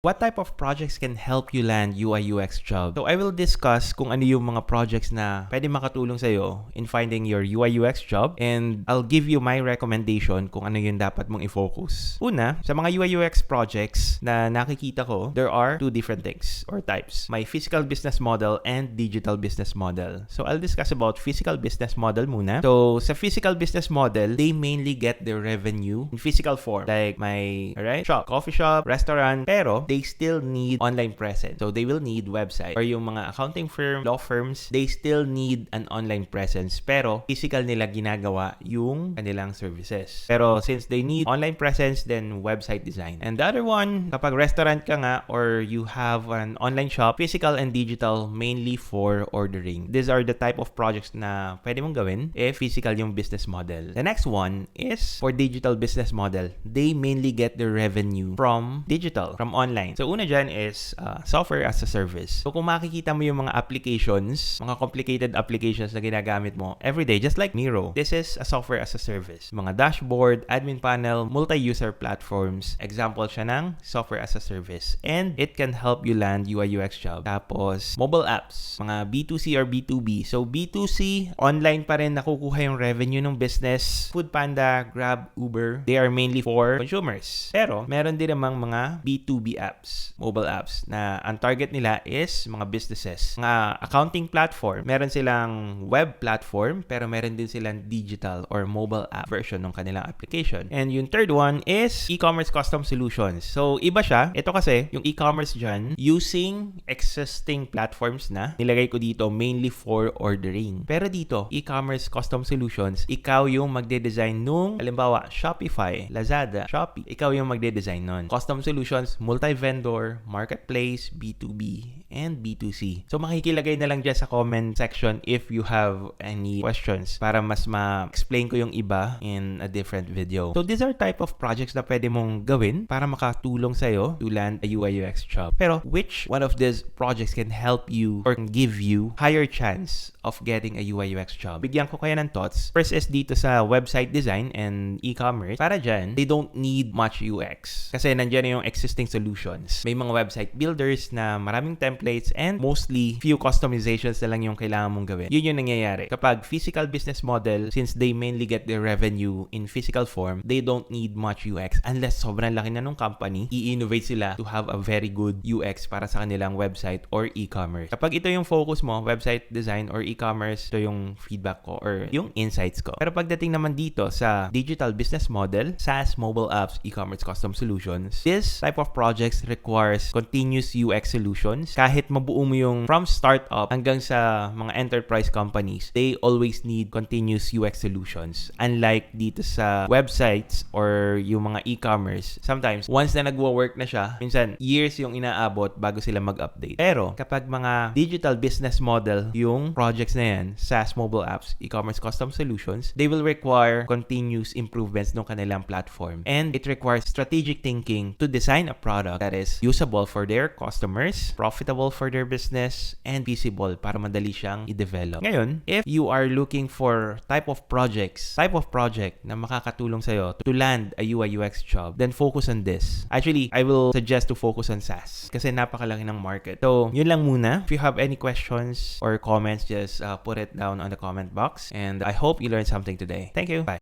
What type of projects can help you land UI UX job? So I will discuss kung ano yung mga projects na pwede makatulong sa'yo in finding your UI UX job, and I'll give you my recommendation kung ano yung dapat mong i-focus. Una, sa mga UI UX projects na nakikita ko, there are two different things or types. May physical business model and digital business model. So I'll discuss about physical business model muna. So sa physical business model, they mainly get their revenue in physical form. Like may shop, coffee shop, restaurant, pero they still need online presence. So they will need website. Or yung mga accounting firm, law firms, they still need an online presence. Pero physical nila ginagawa yung kanilang services. Pero since they need online presence, then website design. And the other one, kapag restaurant ka nga or you have an online shop, physical and digital mainly for ordering. These are the type of projects na pwede mong gawin if physical yung business model. The next one is for digital business model. They mainly get their revenue from digital, from online. So una dyan is software as a service. So kung makikita mo yung mga applications, mga complicated applications na ginagamit mo everyday, just like Miro, this is a software as a service. Mga dashboard, admin panel, multi-user platforms, example siya ng software as a service. And it can help you land UI UX job. Tapos, mobile apps, mga B2C or B2B. So B2C, online pa rin nakukuha yung revenue ng business. Foodpanda, Grab, Uber, they are mainly for consumers. Pero, meron din namang mga B2B apps, mobile apps, na ang target nila is mga businesses. Mga accounting platform, meron silang web platform, pero meron din silang digital or mobile app version ng kanilang application. And yung third one is e-commerce custom solutions. So, iba siya. Ito kasi, yung e-commerce dyan, using existing platforms na, nilagay ko dito mainly for ordering. Pero dito, e-commerce custom solutions, ikaw yung magde-design nung, halimbawa, Shopify, Lazada, Shopee, ikaw yung magde-design nun. Custom solutions, multi-vendor, marketplace, B2B, and B2C. So makikilagay na lang dyan sa comment section if you have any questions para mas ma-explain ko yung iba in a different video. So these are type of projects na pwede mong gawin para makatulong sa'yo to land a UI UX job. Pero which one of these projects can help you or can give you higher chance of getting a UI UX job? Bigyan ko kaya ng thoughts. First is dito sa website design and e-commerce. Para dyan, they don't need much UX. Kasi nandyan na yung existing solutions. May mga website builders na maraming templates and mostly few customizations na lang yung kailangan mong gawin. Yun yung nangyayari. Kapag physical business model, since they mainly get their revenue in physical form, they don't need much UX unless sobrang laki na nung company, i-innovate sila to have a very good UX para sa kanilang website or e-commerce. Kapag ito yung focus mo, website design or e-commerce, ito yung feedback ko or yung insights ko. Pero pagdating naman dito sa digital business model, SaaS, mobile apps, e-commerce custom solutions, this type of projects requires continuous UX solutions. Kahit mabuo mo yung from startup hanggang sa mga enterprise companies, they always need continuous UX solutions. Unlike dito sa websites or yung mga e-commerce, sometimes once na nagwo-work na siya, minsan years yung inaabot bago sila mag-update. Pero kapag mga digital business model yung projects na yan, SaaS, mobile apps, e-commerce custom solutions, they will require continuous improvements ng kanilang platform. And it requires strategic thinking to design a product that is usable for their customers, profitable for their business, and feasible para madali siyang i-develop. Ngayon, if you are looking for type of project na makakatulong sa'yo to land a UI UX job, then focus on this. Actually, I will suggest to focus on SaaS kasi napakalaki ng market. So, yun lang muna. If you have any questions or comments, just put it down on the comment box. And I hope you learned something today. Thank you. Bye.